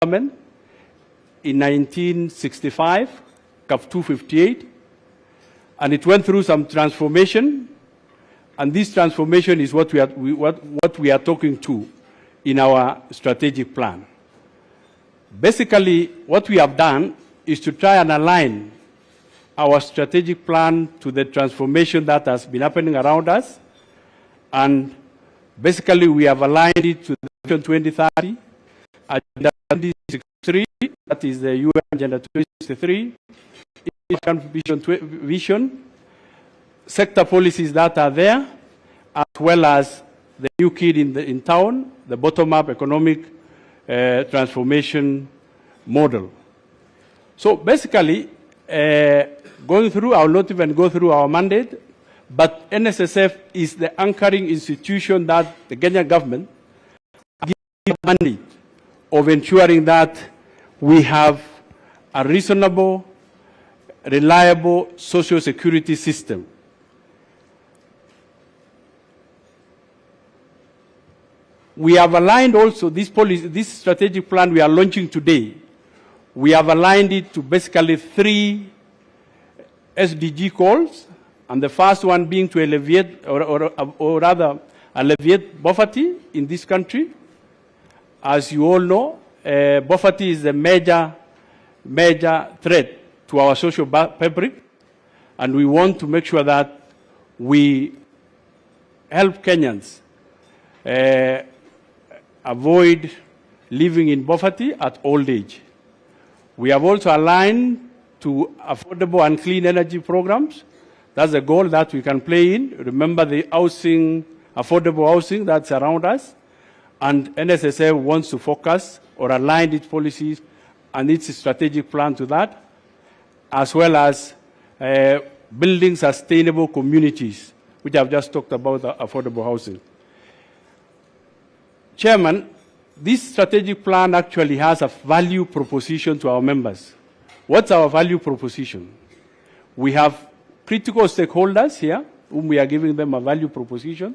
government in 1965, CAF 258, and it went through some transformation, and this transformation is what we are talking to in our strategic plan. Basically, what we have done is to try and align our strategic plan to the transformation that has been happening around us, and basically we have aligned it to the Vision 2030, Agenda 2063, that is the UN Agenda 2063, vision, sector policies that are there, as well as the new kid in town, the bottom-up economic transformation model. So basically, going through, I will not even go through our mandate, but NSSF is the anchoring institution that the Kenyan government gives the mandate of ensuring that we have a reasonable, reliable social security system. We have aligned also this policy, this strategic plan we are launching today. We have aligned it to basically 3 SDG goals, and the first one being to alleviate, or rather alleviate poverty in this country. As you all know, poverty is a major threat to our social fabric, and we want to make sure that we help Kenyans avoid living in poverty at old age. We have also aligned to affordable and clean energy programs. That's a goal that we can play in. Remember the housing, affordable housing that's around us. And NSSF wants to focus or align its policies and its strategic plan to that, as well as building sustainable communities, which I've just talked about, affordable housing. Chairman, this strategic plan actually has a value proposition to our members. What's our value proposition? We have critical stakeholders here, whom we are giving them a value proposition.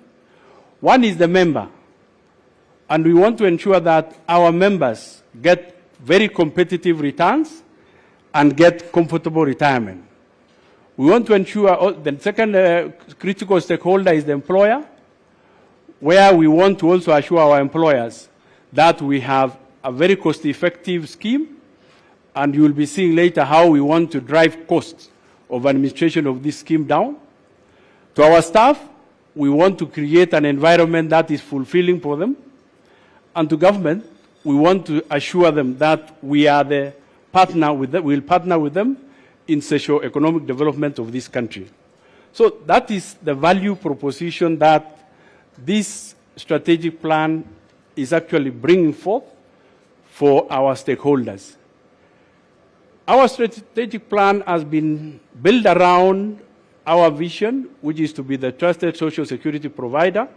One is the member, and we want to ensure that our members get very competitive returns and get comfortable retirement. We want to ensure the second critical stakeholder is the employer, where we want to also assure our employers that we have a very cost-effective scheme, and you will be seeing later how we want to drive costs of administration of this scheme down. To our staff, we want to create an environment that is fulfilling for them. And to government, we want to assure them that we are the partner with them, we'll partner with them in socio-economic development of this country. So that is the value proposition that this strategic plan is actually bringing forth for our stakeholders. Our strategic plan has been built around our vision, which is to be the trusted social security provider,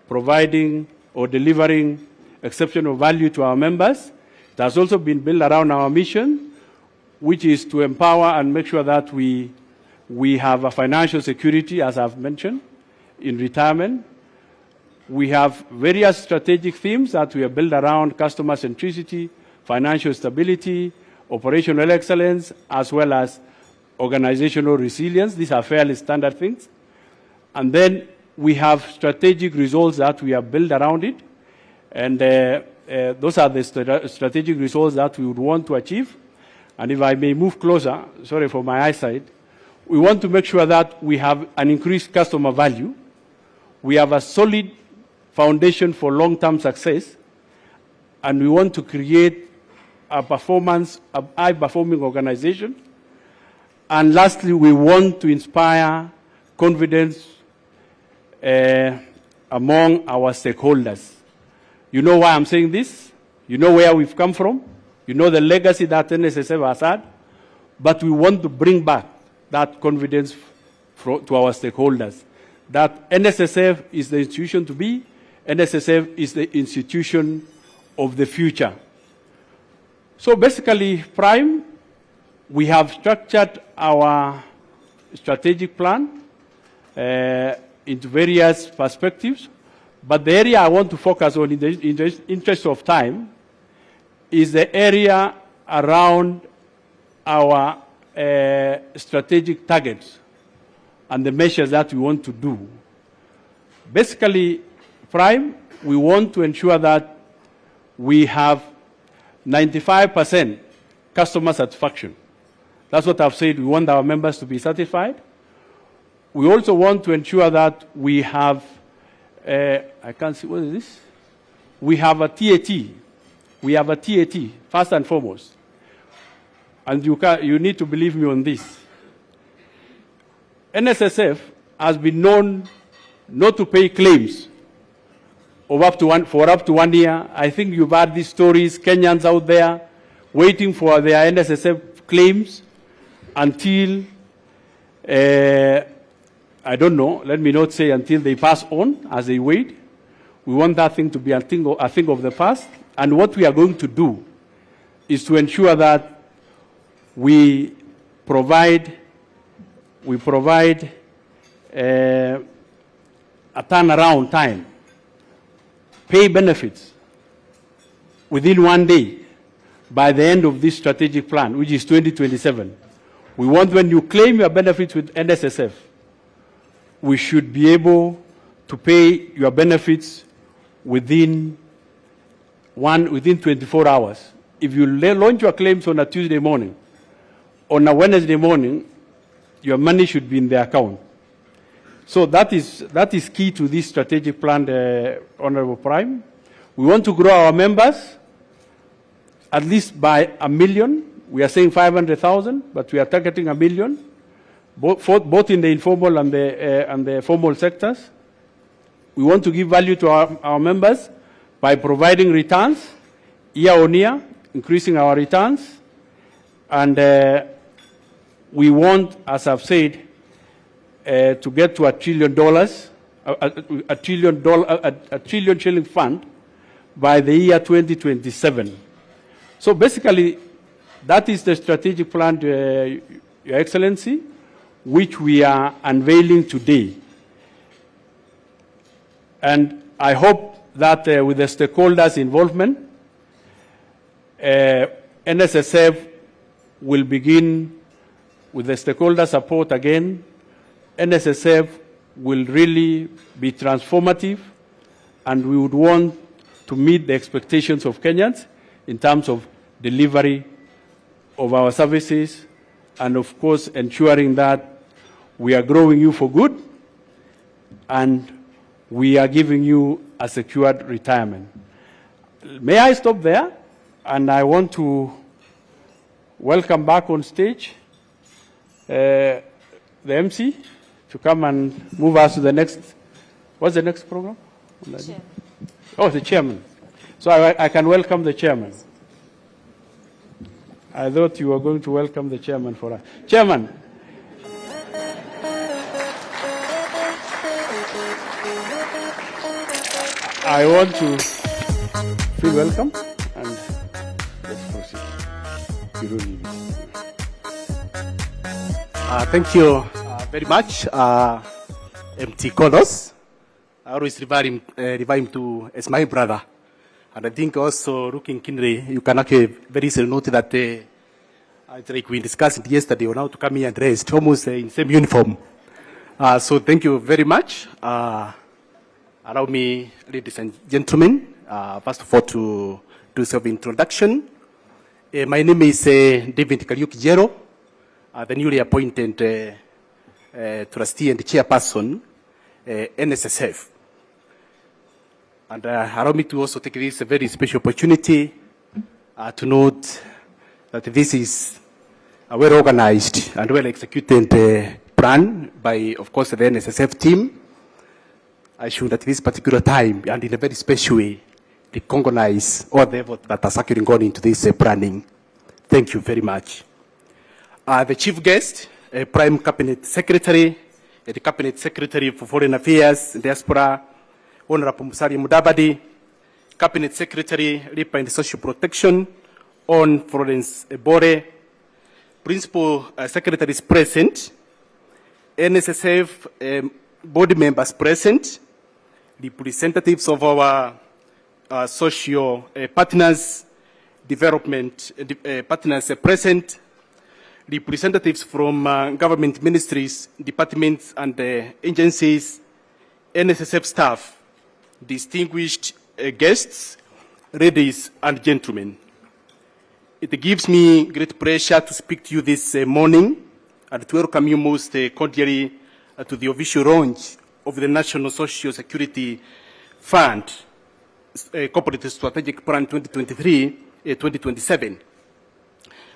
providing or delivering exceptional value to our members. It has also been built around our mission, which is to empower and make sure that we have a financial security, as I've mentioned, in retirement. We have various strategic themes that we have built around customer centricity, financial stability, operational excellence, as well as organizational resilience. These are fairly standard things. And then we have strategic results that we have built around it. And those are the strategic results that we would want to achieve. And if I may move closer, sorry for my eyesight, we want to make sure that we have an increased customer value. We have a solid foundation for long-term success, and we want to create a high-performing organization. And lastly, we want to inspire confidence among our stakeholders. You know why I'm saying this? You know where we've come from? You know the legacy that NSSF has had? But we want to bring back that confidence to our stakeholders, that NSSF is the institution to be, NSSF is the institution of the future. So basically, Prime, we have structured our strategic plan into various perspectives, but the area I want to focus on in the interest of time is the area around our strategic targets and the measures that we want to do. Basically, Prime, we want to ensure that we have 95% customer satisfaction. That's what I've said. We want our members to be satisfied. We also want to ensure that we have, I can't see, what is this? We have a TAT. We have a TAT, first and foremost. And you need to believe me on this. NSSF has been known not to pay claims for up to 1 year. I think you've heard these stories, Kenyans out there waiting for their NSSF claims until, I don't know, let me not say until they pass on as they wait. We want that thing to be a thing of the past. And what we are going to do is to ensure that we provide a turnaround time, pay benefits within 1 day by the end of this strategic plan, which is 2027. We want, when you claim your benefits with NSSF, we should be able to pay your benefits within 24 hours. If you launch your claims on a Tuesday morning, on a Wednesday morning, your money should be in the account. So that is key to this strategic plan, Honorable Prime. We want to grow our members at least by 1 million. We are saying 500,000, but we are targeting 1 million, both in the informal and the formal sectors. We want to give value to our members by providing returns year on year, increasing our returns. And we want, as I've said, to get to $1 trillion shilling fund by the year 2027. So basically, that is the strategic plan, Your Excellency, which we are unveiling today. And I hope that with the stakeholders' involvement, NSSF will begin with the stakeholder support again. NSSF will really be transformative, and we would want to meet the expectations of Kenyans in terms of delivery of our services, and of course ensuring that we are growing you for good and we are giving you a secured retirement. May I stop there? And I want to welcome back on stage the MC to come and move us to the next. What's the next program? Chairman. Oh, the chairman. So I can welcome the chairman. I thought you were going to welcome the chairman for us. Chairman. I want to feel welcome and let's proceed. You don't need it. Thank you very much, MT Konos. I always refer him to as my brother. And I think also, looking keenly, you can actually very easily note that it's like we discussed yesterday on how to come here and rest, almost in same uniform. So thank you very much. Allow me, ladies and gentlemen, first of all to do self-introduction. My name is David Kariuki Jero, the newly appointed trustee and chairperson, NSSF. And allow me to also take this very special opportunity to note that this is a well-organized and well-executed plan by, of course, the NSSF team. I should at this particular time, and in a very special way, recognize all the effort that has actually gone into this planning. Thank you very much. The chief guest, Prime Cabinet Secretary, the Cabinet Secretary for Foreign Affairs, Diaspora, Honorable Musalia Mudavadi, Cabinet Secretary, Labor and Social Protection, on Florence Ebore, Principal Secretaries present, NSSF board members present, representatives of our social partners, development partners present, representatives from government ministries, departments and agencies, NSSF staff, distinguished guests, ladies and gentlemen. It gives me great pleasure to speak to you this morning and to welcome you most cordially to the official launch of the National Social Security Fund Corporate Strategic Plan 2023-2027.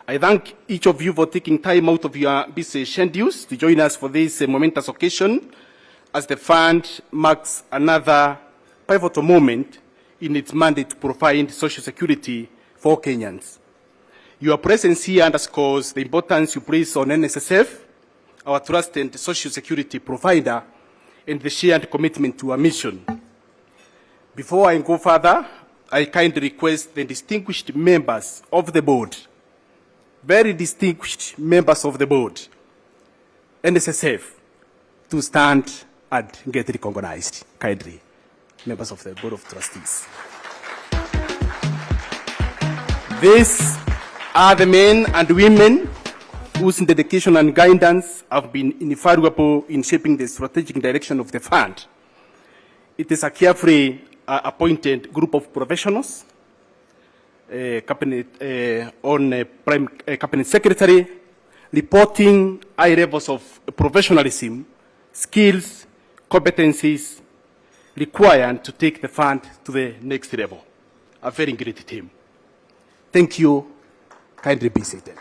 I thank each of you for taking time out of your busy schedules to join us for this momentous occasion as the fund marks another pivotal moment in its mandate to provide social security for Kenyans. Your presence here underscores the importance you place on NSSF, our trusted social security provider, and the shared commitment to our mission. Before I go further, I kindly request the distinguished members of the board, very distinguished members of the board, NSSF, to stand and get recognized, kindly, members of the Board of Trustees. These are the men and women whose dedication and guidance have been invaluable in shaping the strategic direction of the fund. It is a carefully appointed group of professionals, cabinet secretary, reporting high levels of professionalism, skills, competencies required to take the fund to the next level. A very great team. Thank you. Kindly be seated.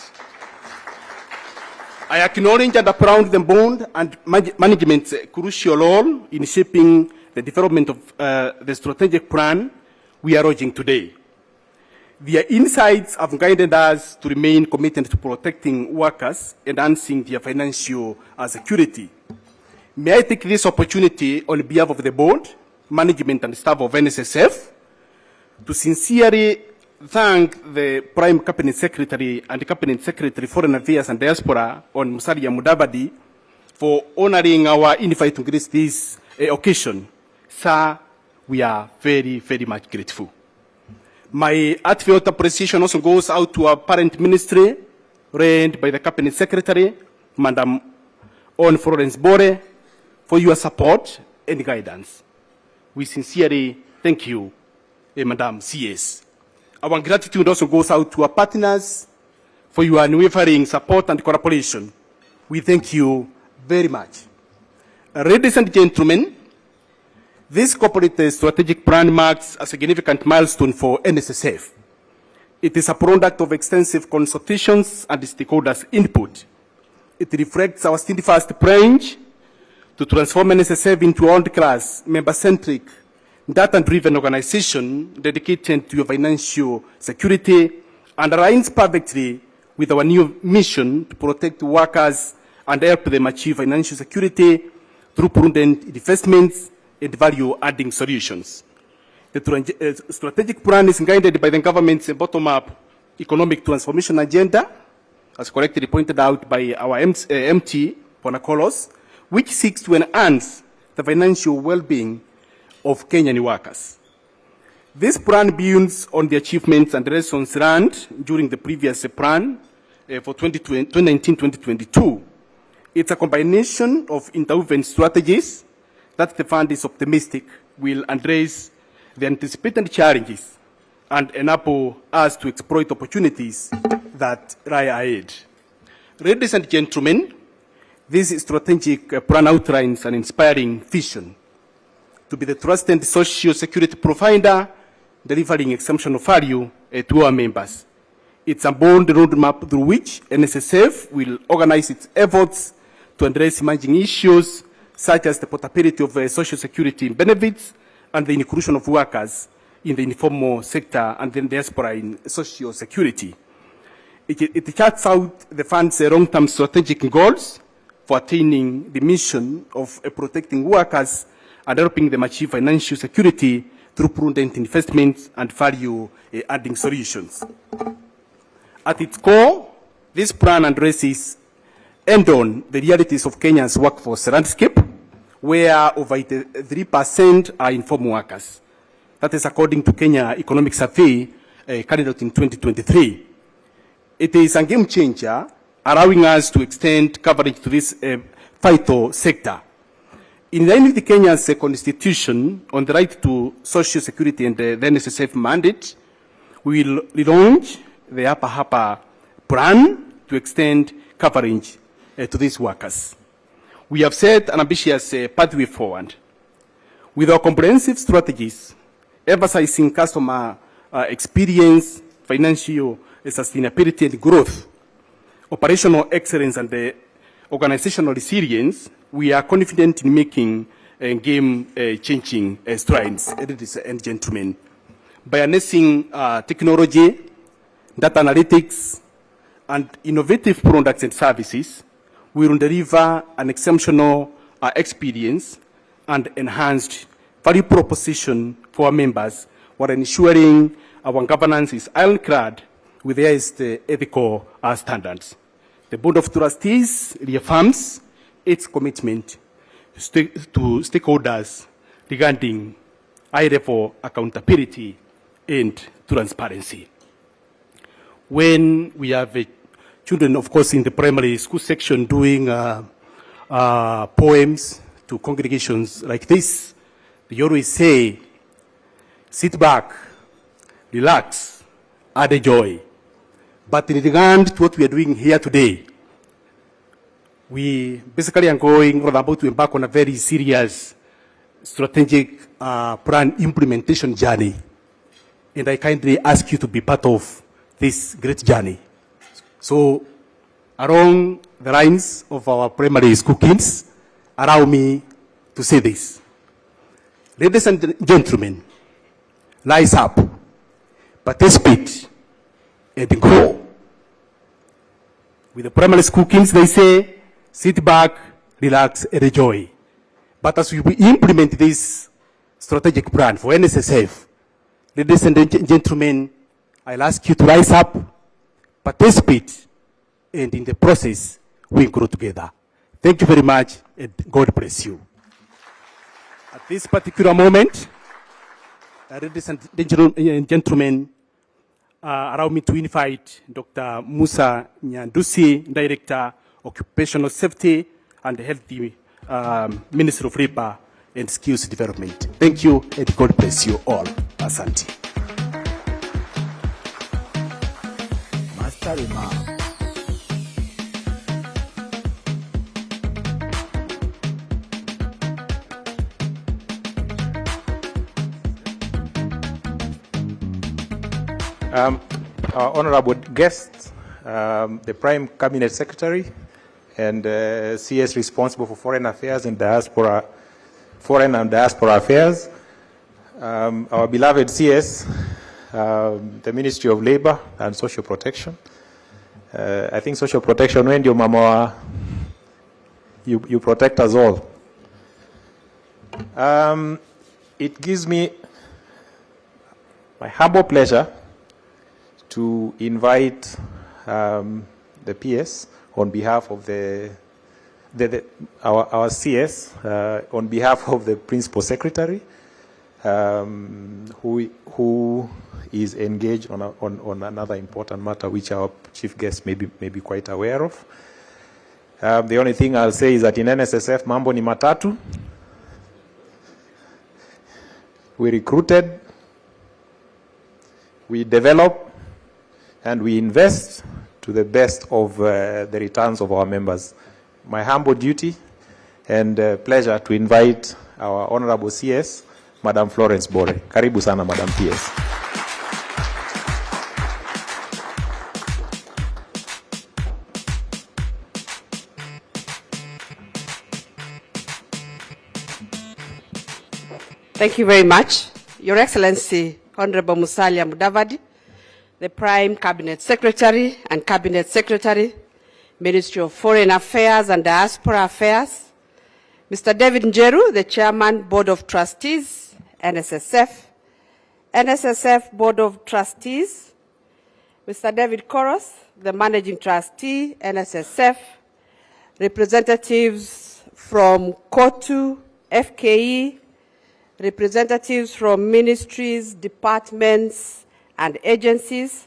I acknowledge and applaud the board and management's crucial role in shaping the development of the strategic plan we are launching today. Their insights have guided us to remain committed to protecting workers and enhancing their financial security. May I take this opportunity on behalf of the board, management and staff of NSSF to sincerely thank the Prime Cabinet Secretary and the Cabinet Secretary Foreign Affairs and Diaspora on Musalia Mudavadi for honoring our invite to grace this occasion. Sir, we are very, very much grateful. My heartfelt appreciation also goes out to our parent ministry, led by the Cabinet Secretary, Madam On Florence Bore, for your support and guidance. We sincerely thank you, Madam CS. Our gratitude also goes out to our partners for your unwavering support and cooperation. We thank you very much. Ladies and gentlemen, this corporate strategic plan marks a significant milestone for NSSF. It is a product of extensive consultations and stakeholders' input. It reflects our steadfast pledge to transform NSSF into a world-class, member-centric, data-driven organization dedicated to your financial security and aligns perfectly with our new mission to protect workers and help them achieve financial security through prudent investments and value-adding solutions. The strategic plan is guided by the government's bottom-up economic transformation agenda, as correctly pointed out by our MT, Ponakolos, which seeks to enhance the financial well-being of Kenyan workers. This plan builds on the achievements and lessons learned during the previous plan for 2019-2022. It's a combination of interwoven strategies that the fund is optimistic will address the anticipated challenges and enable us to exploit opportunities that lie ahead. Ladies and gentlemen, this strategic plan outlines an inspiring vision to be the trusted social security provider, delivering exceptional value to our members. It's a bold roadmap through which NSSF will organize its efforts to address emerging issues such as the portability of social security benefits and the inclusion of workers in the informal sector and the diaspora in social security. It charts out the fund's long-term strategic goals for attaining the mission of protecting workers and helping them achieve financial security through prudent investments and value-adding solutions. At its core, this plan addresses end-on the realities of Kenya's workforce landscape, where over 83% are informal workers. That is according to Kenya Economic Survey carried out in 2023. It is a game changer, allowing us to extend coverage to this vital sector. In line with the Kenya's constitution on the right to social security and the NSSF mandate, we will relaunch the Hapa Hapa plan to extend coverage to these workers. We have set an ambitious pathway forward. With our comprehensive strategies, emphasizing customer experience, financial sustainability and growth, operational excellence and the organizational resilience, we are confident in making game-changing strides, ladies and gentlemen. By harnessing technology, data analytics, and innovative products and services, we will deliver an exceptional experience and enhanced value proposition for our members while ensuring our governance is ironclad with the highest ethical standards. The Board of Trustees reaffirms its commitment to stakeholders regarding high-level accountability and transparency. When we have children, of course, in the primary school section doing poems to congregations like this, they always say, sit back, relax, add a joy. But in regard to what we are doing here today, we basically are about to embark on a very serious strategic plan implementation journey. And I kindly ask you to be part of this great journey. So, along the lines of our primary school kids, allow me to say this. Ladies and gentlemen, rise up, participate, and grow. With the primary school kids, they say, sit back, relax, and enjoy. But as we implement this strategic plan for NSSF, ladies and gentlemen, I'll ask you to rise up, participate, and in the process, we grow together. Thank you very much, and God bless you. At this particular moment, ladies and gentlemen, allow me to invite Dr. Musa Nyandusi, Director, Occupational Safety and Healthy Ministry of Labor and Skills Development. Thank you, and God bless you all. Asante. Master Remark. Our honorable guests, the Prime Cabinet Secretary and CS responsible for Foreign Affairs and Diaspora, Foreign and Diaspora Affairs, our beloved CS, the Ministry of Labor and Social Protection. I think social protection, when your mama, you protect us all. It gives me my humble pleasure to invite the PS on behalf of our CS, on behalf of the Principal Secretary, who is engaged on another important matter which our chief guest may be quite aware of. The only thing I'll say is that in NSSF, mambo ni matatu. We recruited, we develop, and we invest to the best of the returns of our members. My humble duty and pleasure to invite our Honorable CS, Madam Florence Bore. Karibu sana, Madam PS. Thank you very much. Your Excellency, Honorable Musalia Mudavadi, the Prime Cabinet Secretary and Cabinet Secretary, Ministry of Foreign Affairs and Diaspora Affairs, Mr. David Njeru, the Chairman, Board of Trustees, NSSF, NSSF Board of Trustees, Mr. David Koros, the Managing Trustee, NSSF, representatives from KOTU, FKE, representatives from ministries, departments, and agencies,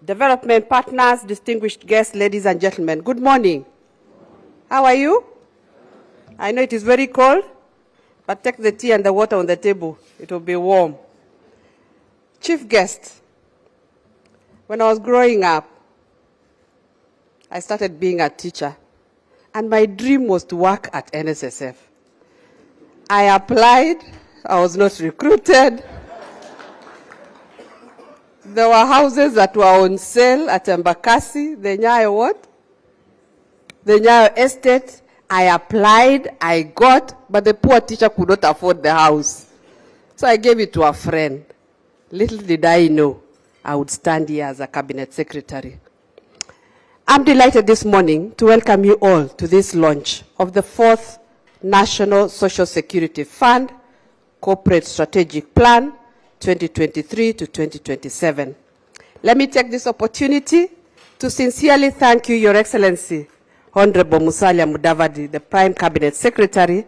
development partners, distinguished guests, ladies and gentlemen, good morning. How are you? I know it is very cold, but take the tea and the water on the table. It will be warm. Chief guest, when I was growing up, I started being a teacher, and my dream was to work at NSSF. I applied, I was not recruited. There were houses that were on sale at Embakasi, the Nyayo what? The Nyayo estate. I applied, I got, but the poor teacher could not afford the house. So I gave it to a friend. Little did I know I would stand here as a cabinet secretary. I'm delighted this morning to welcome you all to this launch of the 4th National Social Security Fund Corporate Strategic Plan 2023 to 2027. Let me take this opportunity to sincerely thank you, Your Excellency, Honorable Musalia Mudavadi, the Prime Cabinet Secretary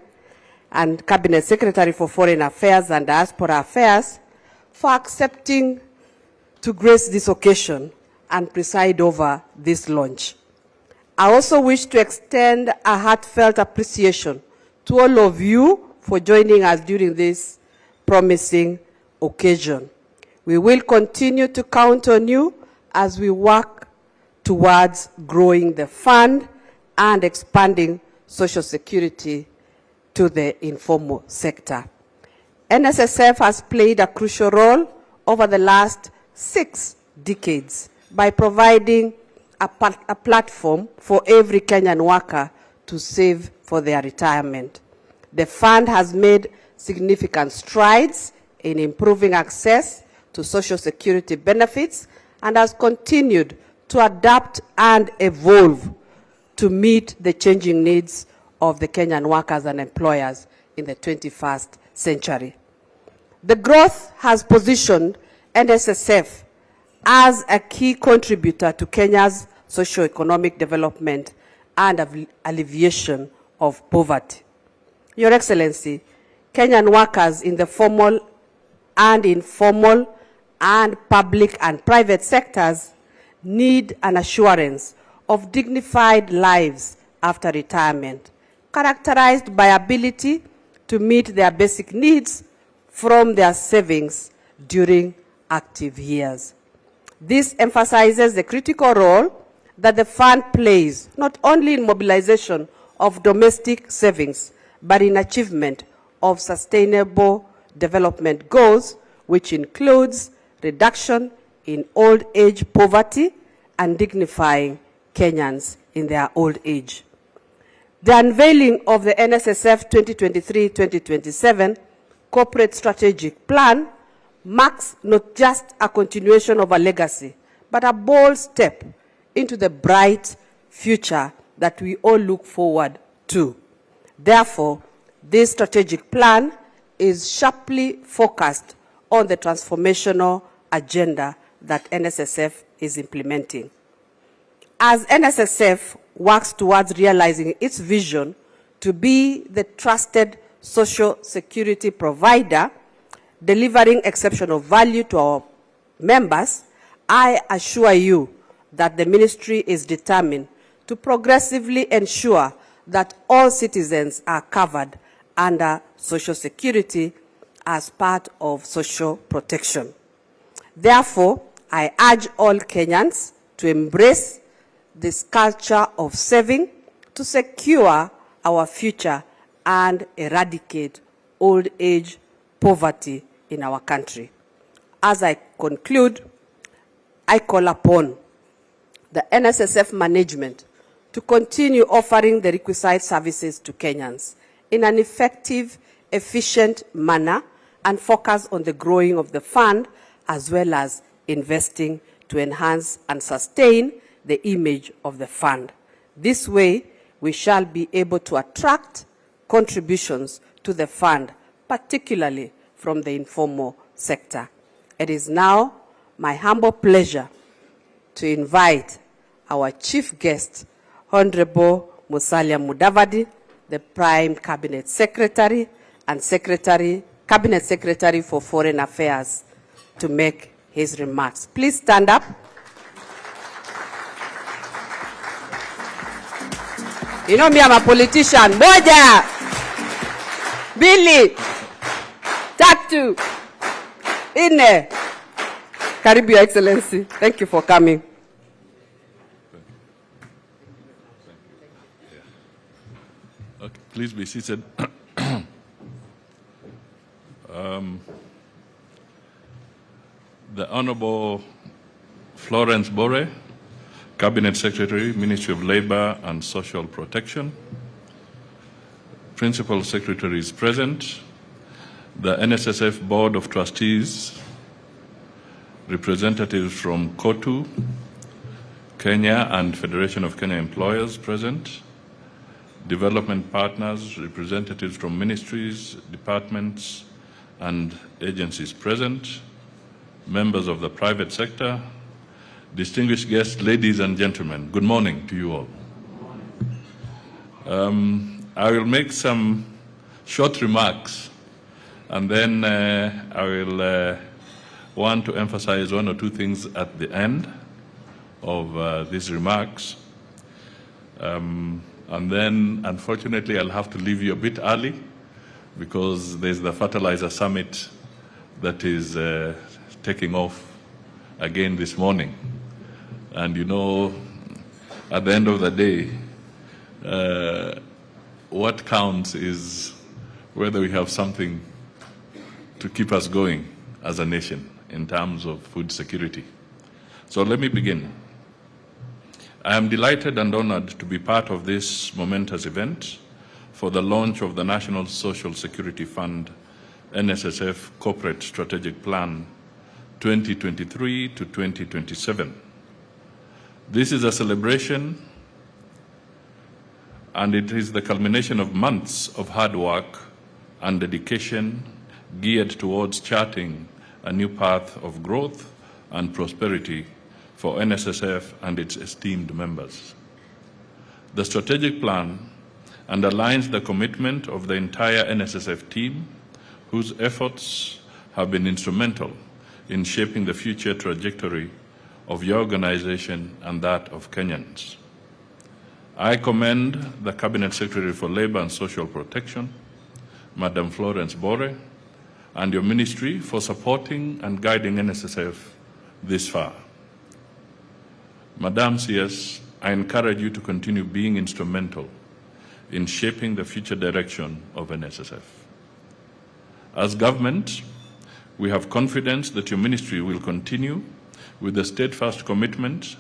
and Cabinet Secretary for Foreign Affairs and Diaspora Affairs, for accepting to grace this occasion and preside over this launch. I also wish to extend a heartfelt appreciation to all of you for joining us during this promising occasion. We will continue to count on you as we work towards growing the fund and expanding social security to the informal sector. NSSF has played a crucial role over the last 6 decades by providing a platform for every Kenyan worker to save for their retirement. The fund has made significant strides in improving access to social security benefits and has continued to adapt and evolve to meet the changing needs of the Kenyan workers and employers in the 21st century. The growth has positioned NSSF as a key contributor to Kenya's socio-economic development and alleviation of poverty. Your Excellency, Kenyan workers in the formal and informal and public and private sectors need an assurance of dignified lives after retirement, characterized by ability to meet their basic needs from their savings during active years. This emphasizes the critical role that the fund plays, not only in mobilization of domestic savings, but in achievement of sustainable development goals, which includes reduction in old age poverty and dignifying Kenyans in their old age. The unveiling of the NSSF 2023-2027 Corporate Strategic Plan marks not just a continuation of a legacy, but a bold step into the bright future that we all look forward to. Therefore, this strategic plan is sharply focused on the transformational agenda that NSSF is implementing. As NSSF works towards realizing its vision to be the trusted social security provider, delivering exceptional value to our members, I assure you that the ministry is determined to progressively ensure that all citizens are covered under social security as part of social protection. Therefore, I urge all Kenyans to embrace this culture of saving to secure our future and eradicate old age poverty in our country. As I conclude, I call upon the NSSF management to continue offering the requisite services to Kenyans in an effective, efficient manner and focus on the growing of the fund as well as investing to enhance and sustain the image of the fund. This way, we shall be able to attract contributions to the fund, particularly from the informal sector. It is now my humble pleasure to invite our chief guest, Honorable Musalia Mudavadi, the Prime Cabinet Secretary and Cabinet Secretary for Foreign Affairs, to make his remarks. Please stand up. You know me, I'm a politician. Moja, Billy, Tatu, Ine. Karibu, Your Excellency. Thank you for coming. Okay, please be seated. The Honorable Florence Bore, Cabinet Secretary, Ministry of Labor and Social Protection. Principal Secretary is present. The NSSF Board of Trustees, representatives from KOTU, Kenya, and Federation of Kenya Employers present. Development partners, representatives from ministries, departments, and agencies present. Members of the private sector, distinguished guests, ladies and gentlemen, good morning to you all. I will make some short remarks, and then I will want to emphasize one or two things at the end of these remarks. And then, unfortunately, I'll have to leave you a bit early because there's the fertilizer summit that is taking off again this morning. And you know, at the end of the day, what counts is whether we have something to keep us going as a nation in terms of food security. So let me begin. I am delighted and honored to be part of this momentous event for the launch of the National Social Security Fund NSSF Corporate Strategic Plan 2023 to 2027. This is a celebration, and it is the culmination of months of hard work and dedication geared towards charting a new path of growth and prosperity for NSSF and its esteemed members. The strategic plan underlines the commitment of the entire NSSF team, whose efforts have been instrumental in shaping the future trajectory of your organization and that of Kenyans. I commend the Cabinet Secretary for Labor and Social Protection, Madam Florence Bore, and your ministry for supporting and guiding NSSF this far. Madam CS, I encourage you to continue being instrumental in shaping the future direction of NSSF. As government, we have confidence that your ministry will continue with a steadfast commitment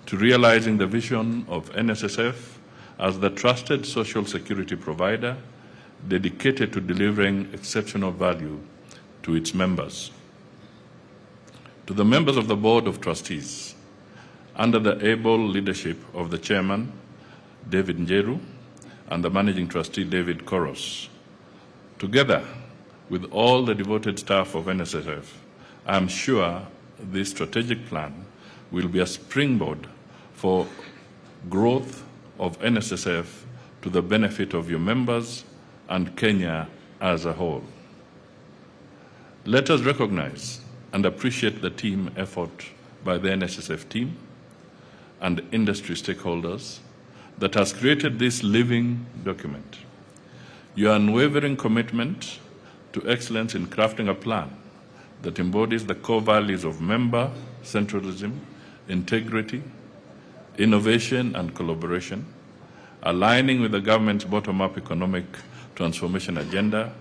to realizing the vision of NSSF as the trusted social security provider dedicated to delivering exceptional value to its members. To the members of the Board of Trustees, under the able leadership of the Chairman, David Njeru, and the Managing Trustee, David Koros, together with all the devoted staff of NSSF, I am sure this strategic plan will be a springboard for growth of NSSF to the benefit of your members and Kenya as a whole. Let us recognize and appreciate the team effort by the NSSF team and industry stakeholders that has created this living document. Your unwavering commitment to excellence in crafting a plan that embodies the core values of member centralism, integrity, innovation, and collaboration, aligning with the government's bottom-up economic transformation agenda,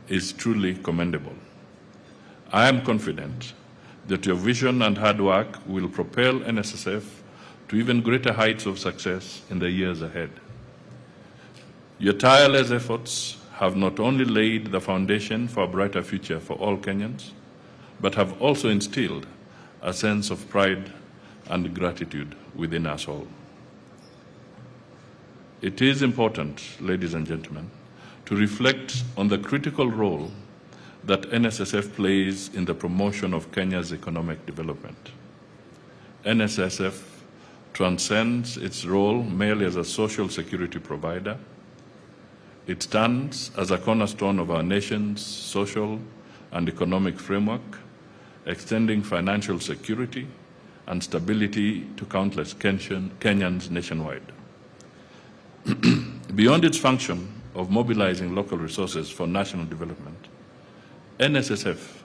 is truly commendable. I am confident that your vision and hard work will propel NSSF to even greater heights of success in the years ahead. Your tireless efforts have not only laid the foundation for a brighter future for all Kenyans, but have also instilled a sense of pride and gratitude within us all. It is important, ladies and gentlemen, to reflect on the critical role that NSSF plays in the promotion of Kenya's economic development. NSSF transcends its role merely as a social security provider. It stands as a cornerstone of our nation's social and economic framework, extending financial security and stability to countless Kenyans nationwide. Beyond its function of mobilizing local resources for national development, NSSF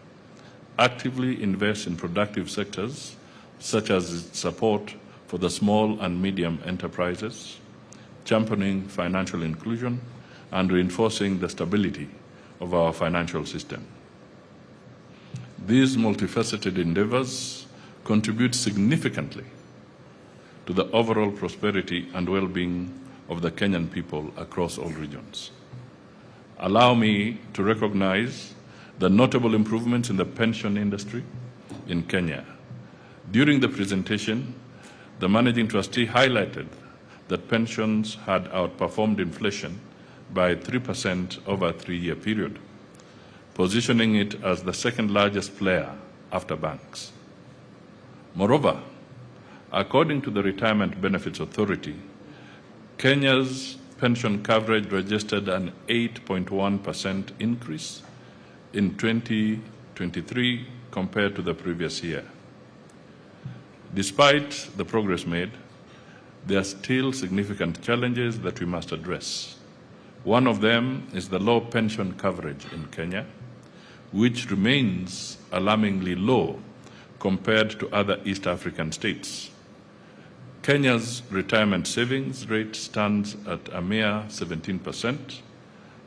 actively invests in productive sectors such as its support for the small and medium enterprises, championing financial inclusion, and reinforcing the stability of our financial system. These multifaceted endeavors contribute significantly to the overall prosperity and well-being of the Kenyan people across all regions. Allow me to recognize the notable improvements in the pension industry in Kenya. During the presentation, the Managing Trustee highlighted that pensions had outperformed inflation by 3% over a 3-year period, positioning it as the second largest player after banks. Moreover, according to the Retirement Benefits Authority, Kenya's pension coverage registered an 8.1% increase in 2023 compared to the previous year. Despite the progress made, there are still significant challenges that we must address. One of them is the low pension coverage in Kenya, which remains alarmingly low compared to other East African states. Kenya's retirement savings rate stands at a mere 17%,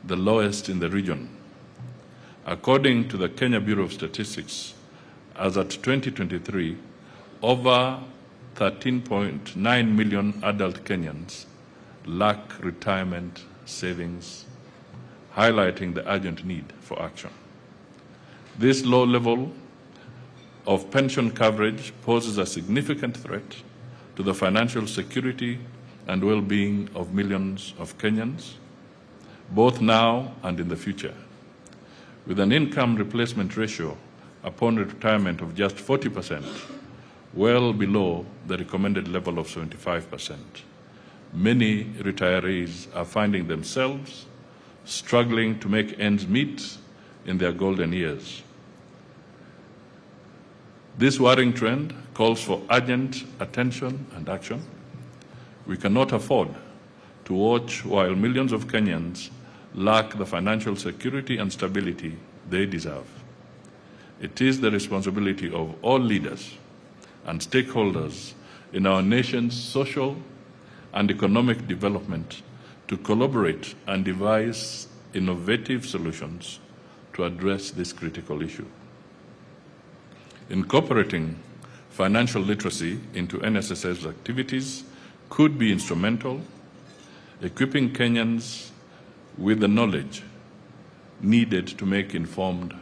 the lowest in the region. According to the Kenya Bureau of Statistics, as at 2023, over 13.9 million adult Kenyans lack retirement savings, highlighting the urgent need for action. This low level of pension coverage poses a significant threat to the financial security and well-being of millions of Kenyans, both now and in the future. With an income replacement ratio upon retirement of just 40%, well below the recommended level of 75%, many retirees are finding themselves struggling to make ends meet in their golden years. This worrying trend calls for urgent attention and action. We cannot afford to watch while millions of Kenyans lack the financial security and stability they deserve. It is the responsibility of all leaders and stakeholders in our nation's social and economic development to collaborate and devise innovative solutions to address this critical issue. Incorporating financial literacy into NSSF's activities could be instrumental, equipping Kenyans with the knowledge needed to make informed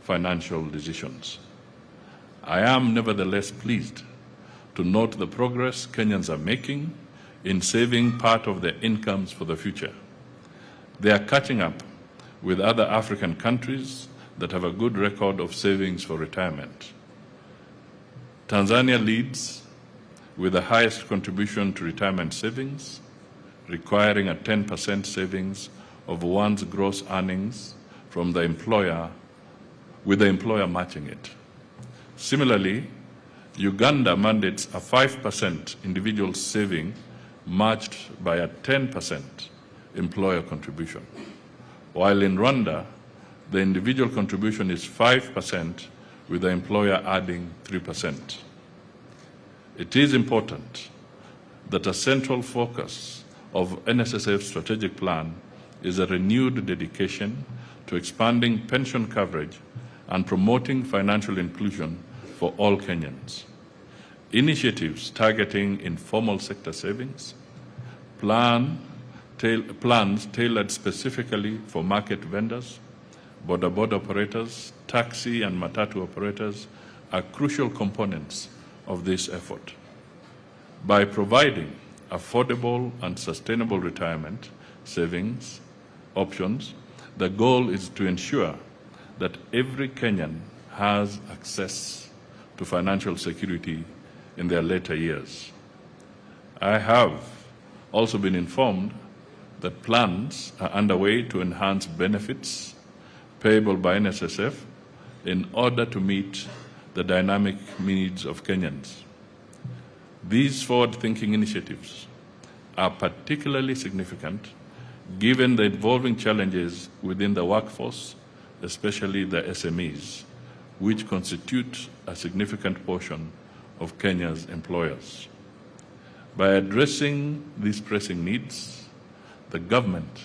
financial decisions. I am nevertheless pleased to note the progress Kenyans are making in saving part of their incomes for the future. They are catching up with other African countries that have a good record of savings for retirement. Tanzania leads with the highest contribution to retirement savings, requiring a 10% savings of one's gross earnings from the employer, with the employer matching it. Similarly, Uganda mandates a 5% individual saving matched by a 10% employer contribution, while in Rwanda, the individual contribution is 5% with the employer adding 3%. It is important that a central focus of NSSF's strategic plan is a renewed dedication to expanding pension coverage and promoting financial inclusion for all Kenyans. Initiatives targeting informal sector savings, plans tailored specifically for market vendors, boda operators, taxi and matatu operators are crucial components of this effort. By providing affordable and sustainable retirement savings options, the goal is to ensure that every Kenyan has access to financial security in their later years. I have also been informed that plans are underway to enhance benefits payable by NSSF in order to meet the dynamic needs of Kenyans. These forward-thinking initiatives are particularly significant given the evolving challenges within the workforce, especially the SMEs, which constitute a significant portion of Kenya's employers. By addressing these pressing needs, the government,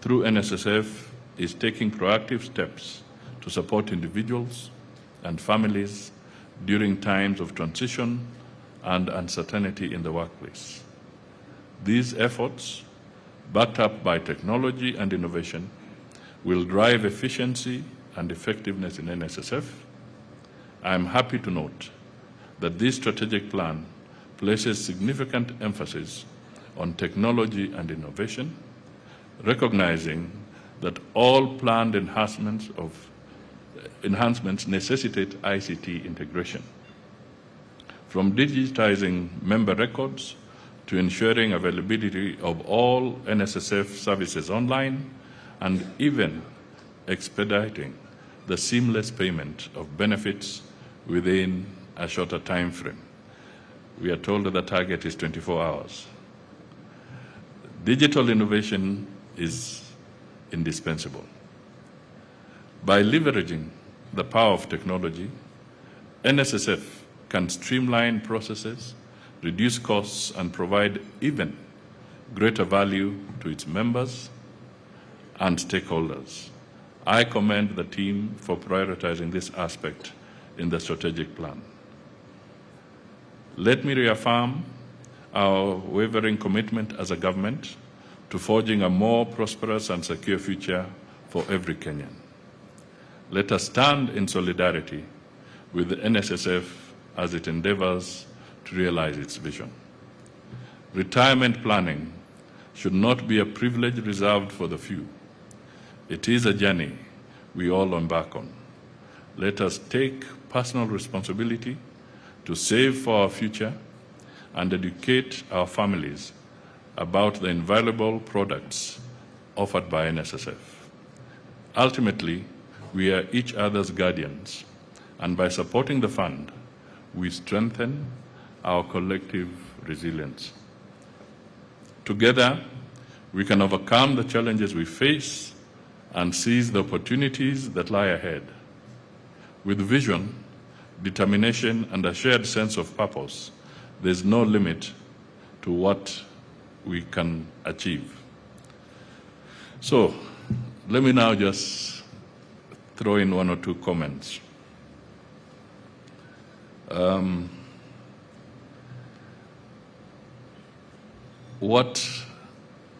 through NSSF, is taking proactive steps to support individuals and families during times of transition and uncertainty in the workplace. These efforts, backed up by technology and innovation, will drive efficiency and effectiveness in NSSF. I am happy to note that this strategic plan places significant emphasis on technology and innovation, recognizing that all planned enhancements necessitate ICT integration. From digitizing member records to ensuring availability of all NSSF services online, and even expediting the seamless payment of benefits within a shorter time frame. We are told that the target is 24 hours. Digital innovation is indispensable. By leveraging the power of technology, NSSF can streamline processes, reduce costs, and provide even greater value to its members and stakeholders. I commend the team for prioritizing this aspect in the strategic plan. Let me reaffirm our wavering commitment as a government to forging a more prosperous and secure future for every Kenyan. Let us stand in solidarity with the NSSF as it endeavors to realize its vision. Retirement planning should not be a privilege reserved for the few. It is a journey we all embark on. Let us take personal responsibility to save for our future and educate our families about the invaluable products offered by NSSF. Ultimately, we are each other's guardians, and by supporting the fund, we strengthen our collective resilience. Together, we can overcome the challenges we face and seize the opportunities that lie ahead. With vision, determination, and a shared sense of purpose, there's no limit to what we can achieve. So, let me now just throw in one or two comments.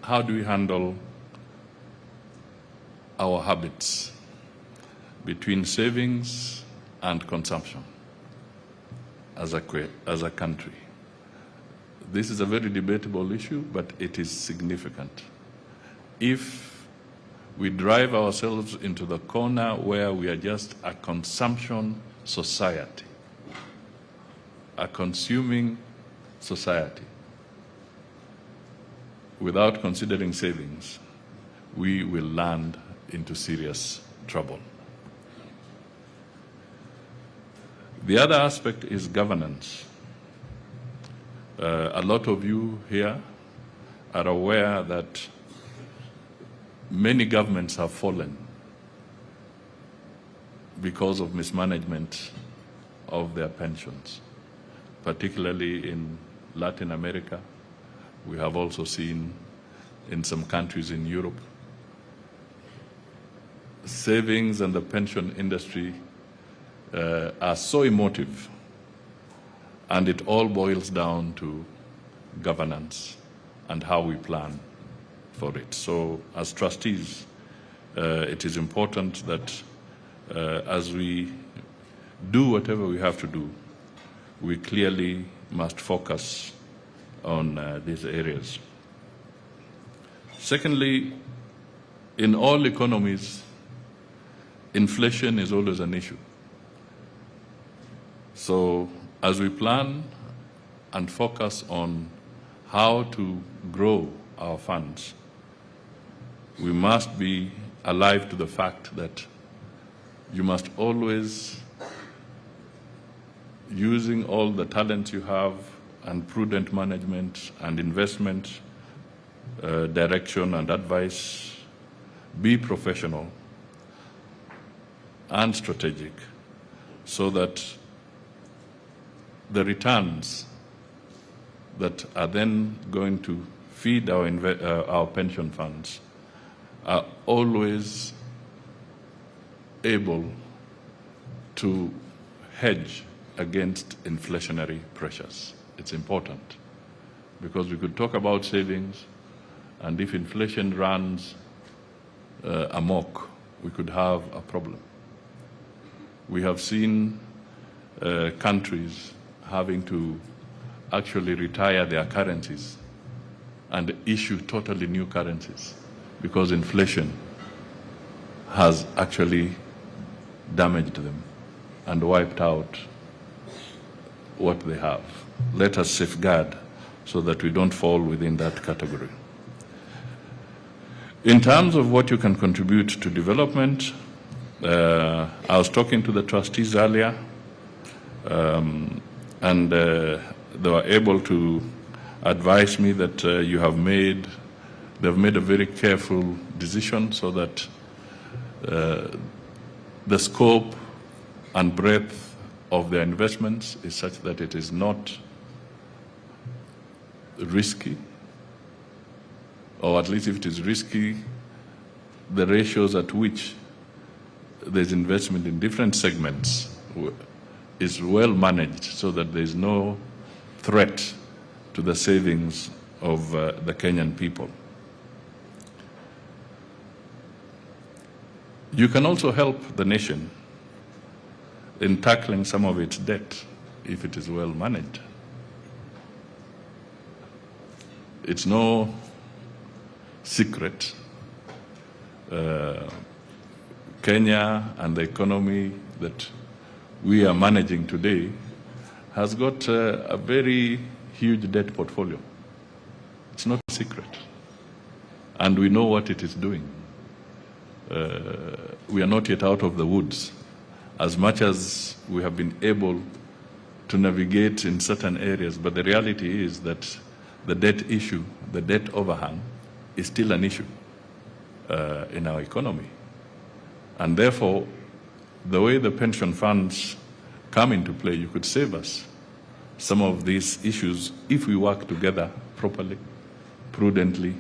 How do we handle our habits between savings and consumption as a country? This is a very debatable issue, but it is significant. If we drive ourselves into the corner where we are just a consumption society, a consuming society, without considering savings, we will land into serious trouble. The other aspect is governance. A lot of you here are aware that many governments have fallen because of mismanagement of their pensions, particularly in Latin America. We have also seen in some countries in Europe. Savings and the pension industry are so emotive, and it all boils down to governance and how we plan for it. So as trustees, it is important that as we do whatever we have to do, we clearly must focus on these areas. Secondly, in all economies, inflation is always an issue. So as we plan and focus on how to grow our funds, we must be alive to the fact that you must always using all the talents you have and prudent management and investment direction and advice, be professional and strategic so that the returns that are then going to feed our pension funds are always able to hedge against inflationary pressures. It's important because we could talk about savings, and if inflation runs amok, we could have a problem. We have seen countries having to actually retire their currencies and issue totally new currencies because inflation has actually damaged them and wiped out what they have. Let us safeguard so that we don't fall within that category. In terms of what you can contribute to development, I was talking to the trustees earlier, and they were able to advise me that they've made a very careful decision so that the scope and breadth of their investments is such that it is not risky, or at least if it is risky, the ratios at which there's investment in different segments is well managed so that there is no threat to the savings of the Kenyan people. You can also help the nation in tackling some of its debt if it is well managed. It's no secret. Kenya and the economy that we are managing today has got a very huge debt portfolio. It's not a secret. And we know what it is doing. We are not yet out of the woods. As much as we have been able to navigate in certain areas, but the reality is that the debt issue, the debt overhang, is still an issue in our economy. And therefore, the way the pension funds come into play, you could save us some of these issues if we work together properly, prudently.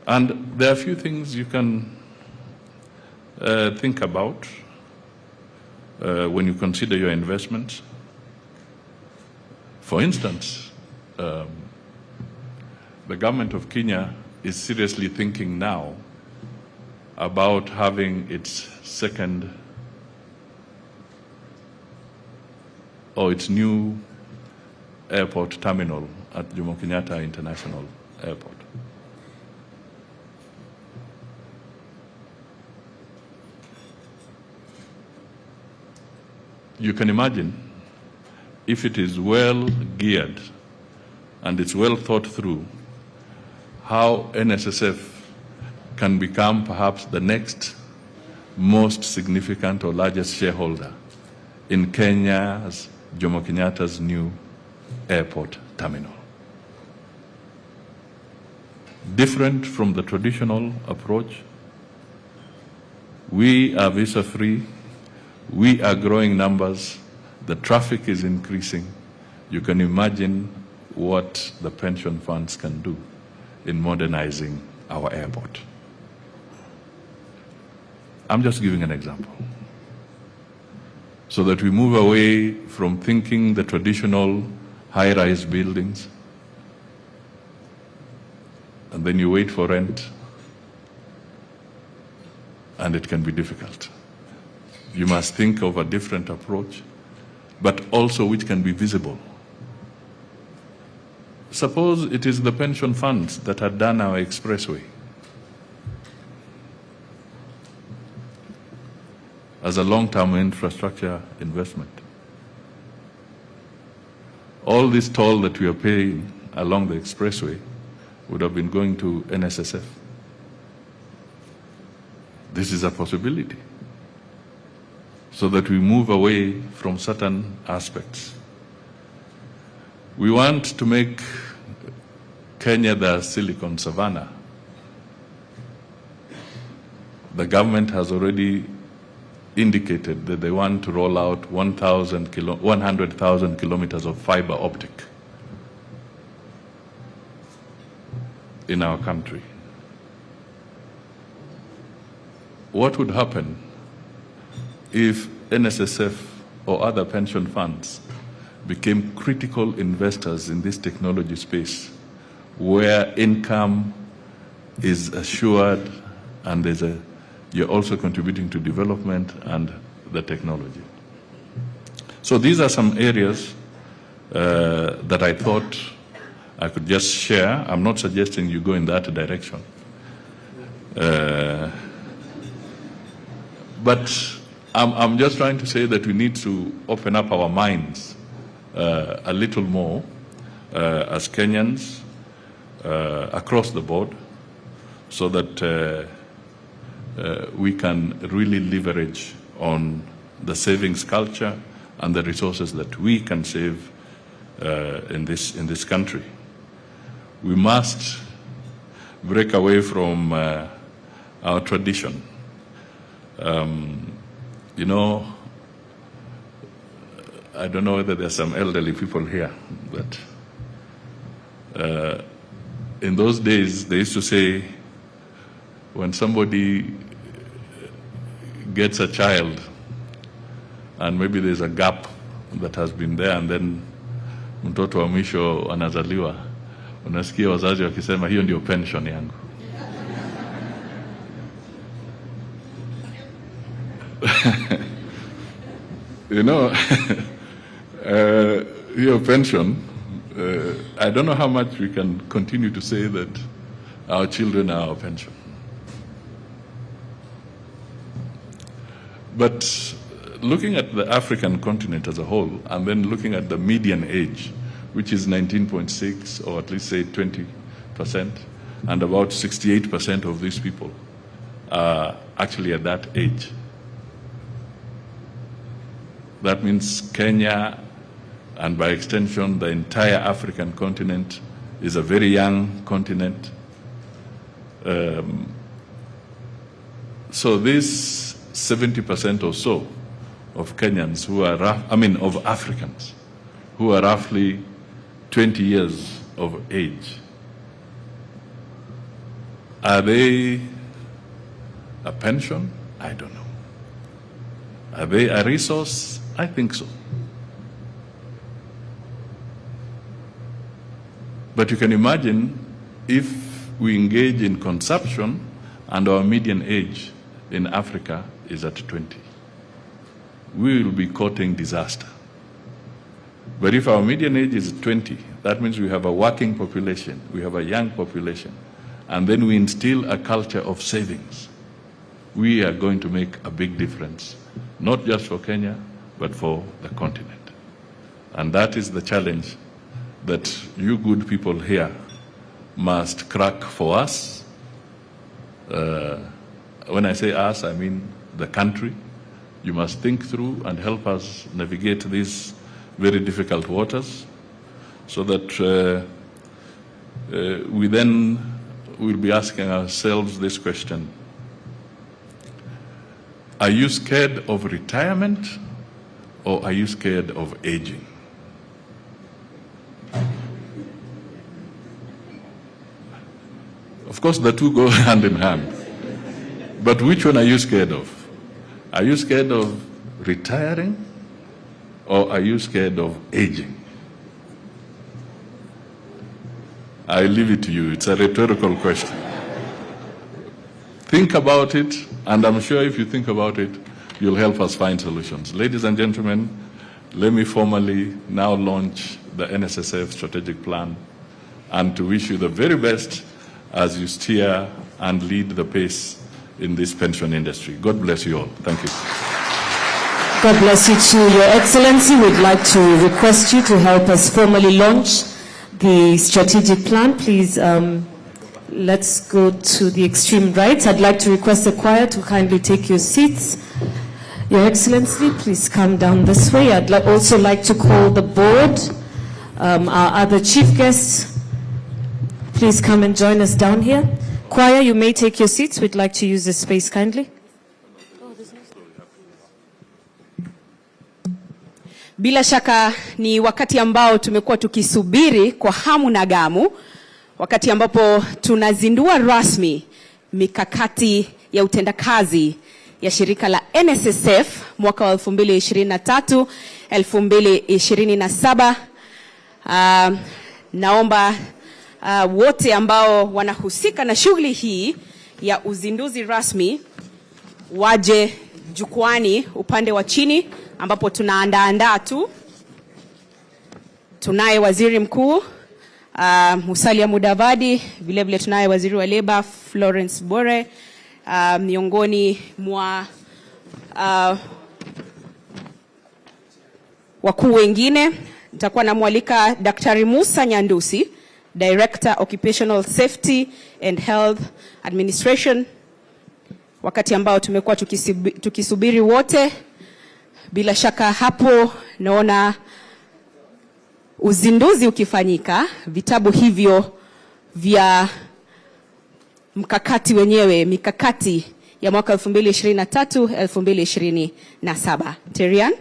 And there are a few things you can think about when you consider your investments. For instance, the government of Kenya is seriously thinking now about having its second or its new airport terminal at Jomo Kenyatta International Airport. You can imagine if it is well geared and it's well thought through, how NSSF can become perhaps the next most significant or largest shareholder in Kenya's Jomo Kenyatta's new airport terminal. Different from the traditional approach, we are visa-free, we are growing numbers, the traffic is increasing. You can imagine what the pension funds can do in modernizing our airport. I'm just giving an example. So that we move away from thinking the traditional high-rise buildings, and then you wait for rent, and it can be difficult. You must think of a different approach, but also which can be visible. Suppose it is the pension funds that had done our expressway as a long-term infrastructure investment. All this toll that we are paying along the expressway would have been going to NSSF. This is a possibility. so that we move away from certain aspects. We want to make Kenya the Silicon Savannah. The government has already indicated that they want to roll out 100,000 kilometers of fiber optic in our country. What would happen if NSSF or other pension funds became critical investors in this technology space, where income is assured and you're also contributing to development and the technology? So these are some areas that I thought I could just share. I'm not suggesting you go in that direction. But I'm just trying to say that we need to open up our minds a little more as Kenyans across the board, so that we can really leverage on the savings culture and the resources that we can save in this country. We must break away from our tradition. You know, I don't know whether there's some elderly people here, but in those days, they used to say, when somebody gets a child and maybe there's a gap that has been there, and then mtoto wa mwisho anazaliwa, unasikia wazazi wakisema hiyo ndio pension yangu. You know, your pension, I don't know how much we can continue to say that our children are our pension. But looking at the African continent as a whole, and then looking at the median age, which is 19.6, or at least say 20%, and about 68% of these people are actually at that age. That means Kenya, and by extension, the entire African continent, is a very young continent. So this 70% or so of Kenyans who are, of Africans, who are roughly 20 years of age, are they a pension? I don't know. Are they a resource? I think so. But you can imagine if we engage in consumption and our median age in Africa is at 20. We will be courting disaster. But if our median age is 20, that means we have a working population, we have a young population, and then we instill a culture of savings. We are going to make a big difference, not just for Kenya, but for the continent. And that is the challenge that you good people here must crack for us. When I say us, I mean the country. You must think through and help us navigate these very difficult waters, so that we then will be asking ourselves this question: are you scared of retirement, or are you scared of aging? Of course, the two go hand in hand. But which one are you scared of? Are you scared of retiring, or are you scared of aging? I leave it to you. It's a rhetorical question. Think about it, and I'm sure if you think about it, you'll help us find solutions. Ladies and gentlemen, let me formally now launch the NSSF strategic plan, and to wish you the very best as you steer and lead the pace in this pension industry. God bless you all. Thank you. God bless you too, Your Excellency. We'd like to request you to help us formally launch the strategic plan. Please, let's go to the extreme right. I'd like to request the choir to kindly take your seats. Your Excellency, please come down this way. I'd also like to call the board, our other chief guests. Please come and join us down here. Choir, you may take your seats. We'd like to use this space kindly. Bila shaka ni wakati ambao tumekuwa tukisubiri kwa hamu na gamu, wakati ambapo tunazindua rasmi mikakati ya utendakazi ya shirika la NSSF mwaka wa 2023-2027. Naomba wote ambao wanahusika na shughuli hii ya uzinduzi rasmi waje jukwani upande wa chini, ambapo tunaandaa tu. Tunaye waziri mkuu Musalia Mudavadi, vile vile tunaye waziri wa leba Florence Bore, miongoni mwa wakuu wengine. Nitakuwa namwalika Daktari Musa Nyandusi, Director Occupational Safety and Health Administration, wakati ambao tumekuwa tukisubiri wote. Bila shaka hapo naona uzinduzi ukifanyika, vitabu hivyo vya mkakati wenyewe, mikakati ya mwaka 2023-2027. Terian.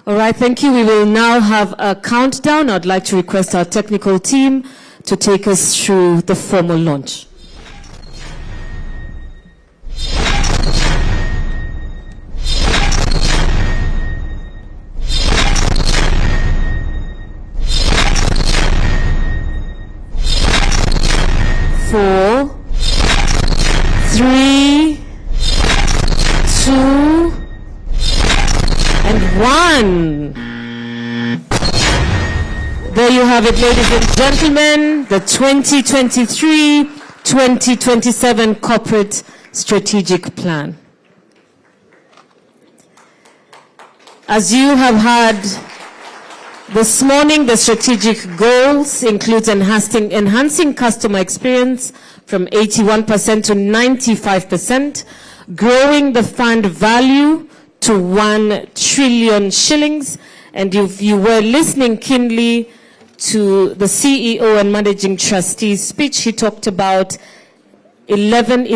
All right, thank you. We will now have a countdown. I'd like to request our technical team to take us through the formal launch. Four, three, two, and one. There you have it, ladies and gentlemen, the 2023-2027 Corporate Strategic Plan. As you have heard this morning, the strategic goals include enhancing customer experience from 81% to 95%, growing the fund value to 1 trillion shillings. And if you were listening keenly to the CEO and Managing Trustee's speech, he talked about 1111